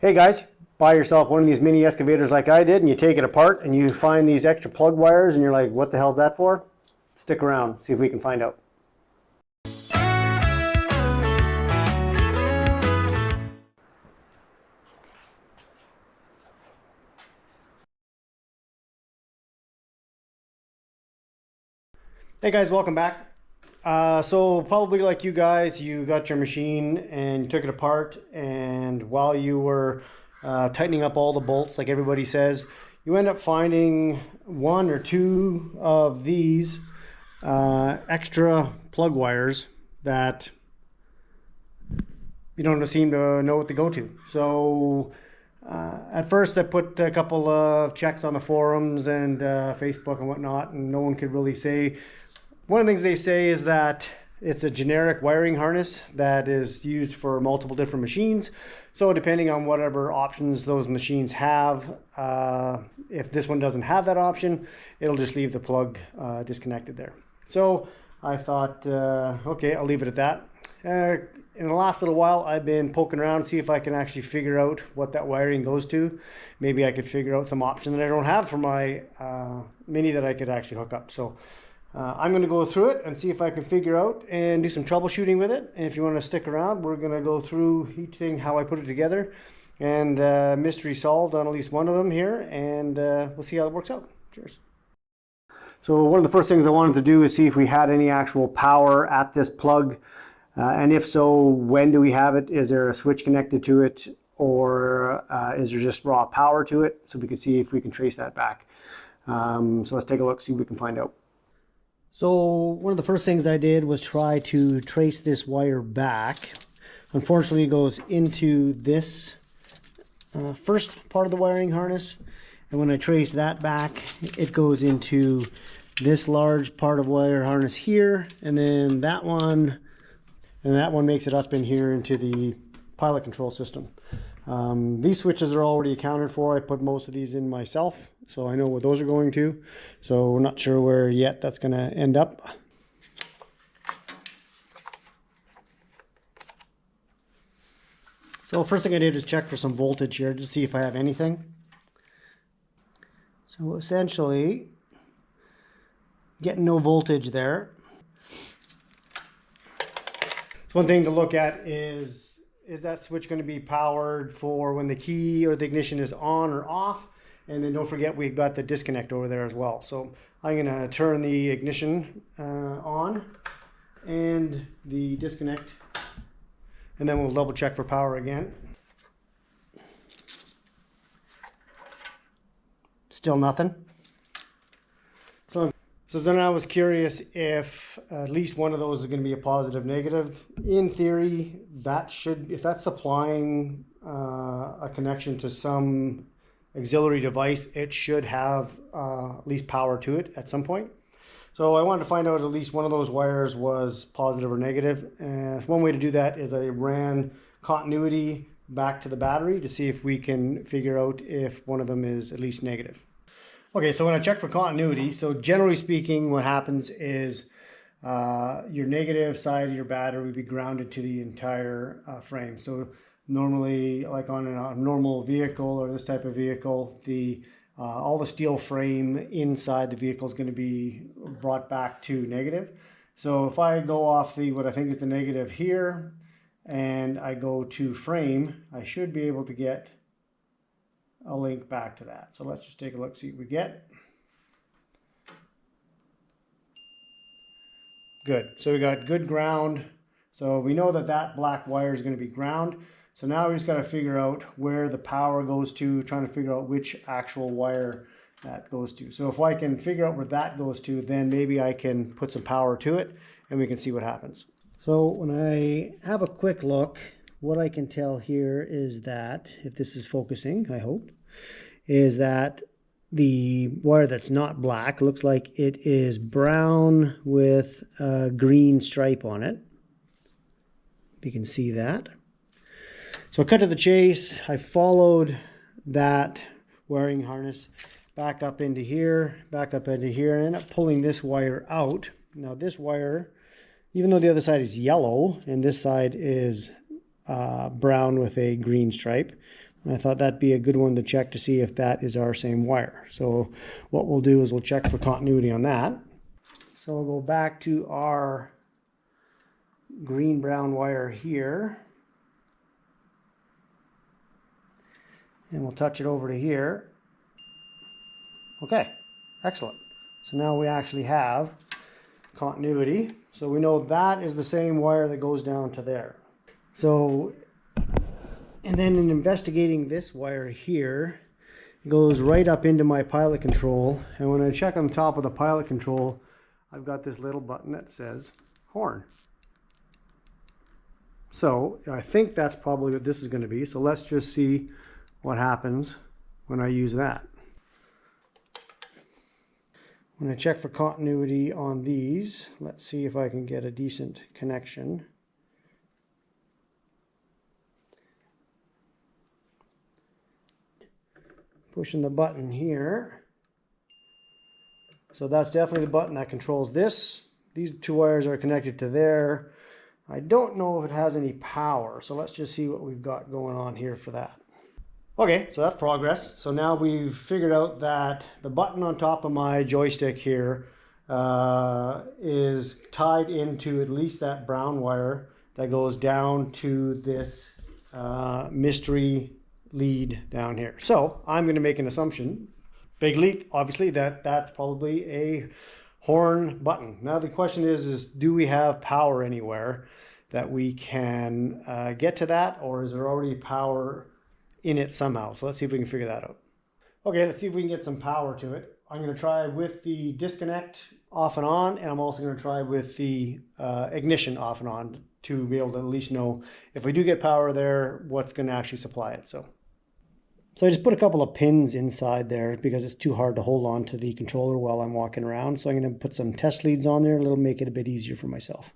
Hey guys, buy yourself one of these mini excavators like I did and you take it apart and you find these extra plug wires and you're like, what the hell's that for? Stick around, see if we can find out. Hey guys, welcome back. So probably like you guys, you got your machine and you took it apart, and while you were tightening up all the bolts like everybody says, you end up finding one or two of these extra plug wires that you don't seem to know what to go to. So at first I put a couple of checks on the forums and Facebook and whatnot, and no one could really say. One of the things they say is that it's a generic wiring harness that is used for multiple different machines. So depending on whatever options those machines have, if this one doesn't have that option, it'll just leave the plug disconnected there. So I thought, okay, I'll leave it at that. In the last little while, I've been poking around, see if I can actually figure out what that wiring goes to. Maybe I could figure out some option that I don't have for my Mini that I could actually hook up. So I'm going to go through it and see if I can figure out and do some troubleshooting with it. And if you want to stick around, we're going to go through each thing, how I put it together, and mystery solved on at least one of them here, and we'll see how it works out. Cheers. So one of the first things I wanted to do is see if we had any actual power at this plug, and if so, when do we have it? Is there a switch connected to it, or is there just raw power to it? So we can see if we can trace that back. So let's take a look, see what we can find out. So one of the first things I did was try to trace this wire back. Unfortunately, it goes into this first part of the wiring harness, and when I trace that back, it goes into this large part of wire harness here, and then that one, and that one makes it up in here into the pilot control system. These switches are already accounted for. I put most of these in myself, so I know what those are going to. So we're not sure where yet that's going to end up. So first thing I did is check for some voltage here to see if I have anything. So essentially, getting no voltage there. So one thing to look at is that switch going to be powered for when the key or the ignition is on or off? And then don't forget we've got the disconnect over there as well. So I'm going to turn the ignition on and the disconnect, and then we'll double check for power again. Still nothing. So then I was curious if at least one of those is going to be a positive, negative. In theory, that should, if that's supplying a connection to some auxiliary device, it should have at least power to it at some point. So I wanted to find out at least one of those wires was positive or negative. One way to do that is I ran continuity back to the battery to see if we can figure out if one of them is at least negative. Okay, so when I check for continuity, so generally speaking, what happens is your negative side of your battery would be grounded to the entire frame. So normally, like on a normal vehicle or this type of vehicle, all the steel frame inside the vehicle is going to be brought back to negative. So if I go off what I think is the negative here, and I go to frame, I should be able to get a link back to that. So let's just take a look, see what we get. Good. So we got good ground. So we know that that black wire is going to be ground. So now we just got to figure out where the power goes to, trying to figure out which actual wire that goes to. So if I can figure out where that goes to, then maybe I can put some power to it and we can see what happens. So when I have a quick look, what I can tell here is that, if this is focusing, I hope, is that the wire that's not black looks like it is brown with a green stripe on it. You can see that. So cut to the chase, I followed that wiring harness back up into here, and end up pulling this wire out. Now this wire, even though the other side is yellow and this side is brown with a green stripe, I thought that'd be a good one to check to see if that is our same wire. So what we'll do is we'll check for continuity on that. So we'll go back to our green-brown wire here. And we'll touch it over to here. Okay, excellent. So now we actually have continuity. So we know that is the same wire that goes down to there. So, and then in investigating this wire here, it goes right up into my pilot control. And when I check on the top of the pilot control, I've got this little button that says horn. So I think that's probably what this is going to be. So let's just see what happens when I use that. When I check for continuity on these, let's see if I can get a decent connection. Pushing the button here. So that's definitely the button that controls this. These two wires are connected to there. I don't know if it has any power, so let's just see what we've got going on here for that. Okay, so that's progress. So now we've figured out that the button on top of my joystick here is tied into at least that brown wire that goes down to this mystery lead down here. So I'm going to make an assumption, big leap obviously, that that's probably a horn button. Now the question is do we have power anywhere that we can get to that, or is there already power in it somehow? So let's see if we can figure that out. Okay, let's see if we can get some power to it. I'm going to try with the disconnect off and on, and I'm also going to try with the ignition off and on to be able to at least know if we do get power there, what's going to actually supply it. So I just put a couple of pins inside there because it's too hard to hold on to the controller while I'm walking around. So I'm going to put some test leads on there. It'll make it a bit easier for myself.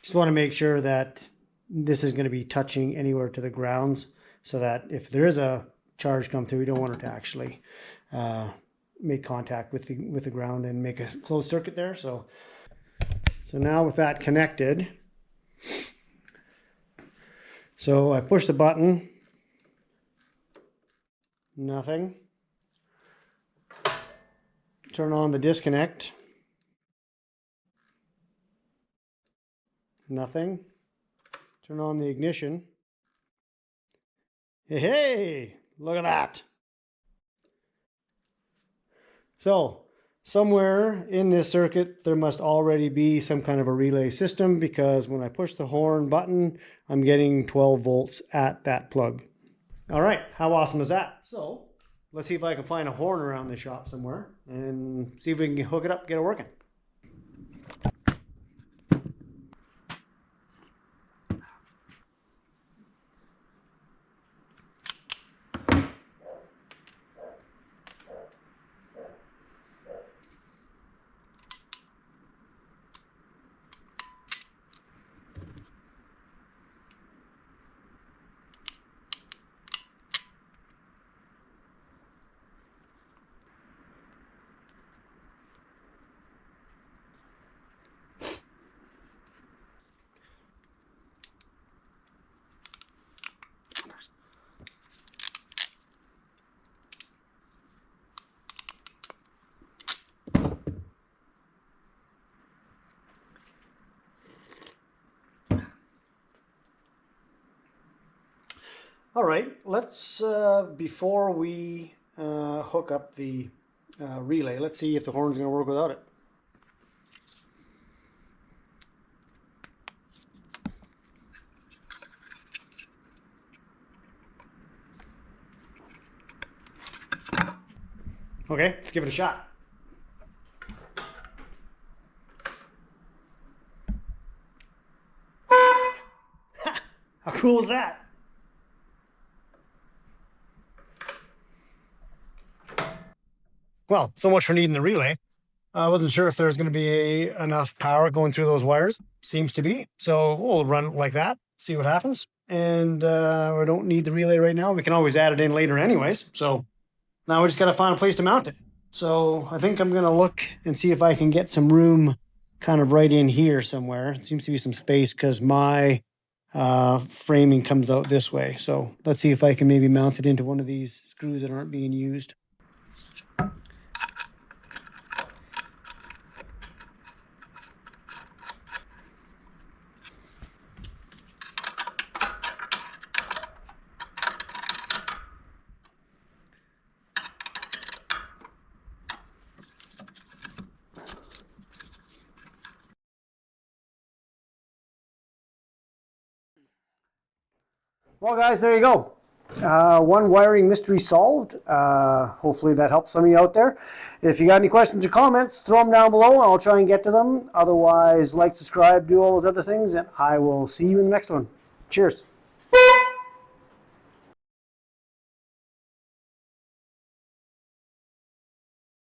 Just want to make sure that this is going to be touching anywhere to the grounds, so that if there is a charge come through, we don't want it to actually make contact with the ground and make a closed circuit there. So now with that connected, so I push the button, nothing. Turn on the disconnect, nothing. Turn on the ignition. Hey, look at that. So somewhere in this circuit, there must already be some kind of a relay system, because when I push the horn button, I'm getting 12 volts at that plug. All right, how awesome is that? So let's see if I can find a horn around the shop somewhere and see if we can hook it up, get it working. All right, let's, before we hook up the relay, let's see if the horn's going to work without it. Okay, let's give it a shot. How cool is that? Well, so much for needing the relay. I wasn't sure if there's going to be enough power going through those wires. Seems to be. So we'll run it like that, see what happens. And we don't need the relay right now. We can always add it in later anyways. So now we just got to find a place to mount it. So I think I'm going to look and see if I can get some room kind of right in here somewhere. It seems to be some space because my framing comes out this way. So let's see if I can maybe mount it into one of these screws that aren't being used. Well, guys, there you go. One wiring mystery solved. Hopefully that helps some of you out there. If you got any questions or comments, throw them down below and I'll try and get to them. Otherwise, like, subscribe, do all those other things, and I will see you in the next one. Cheers.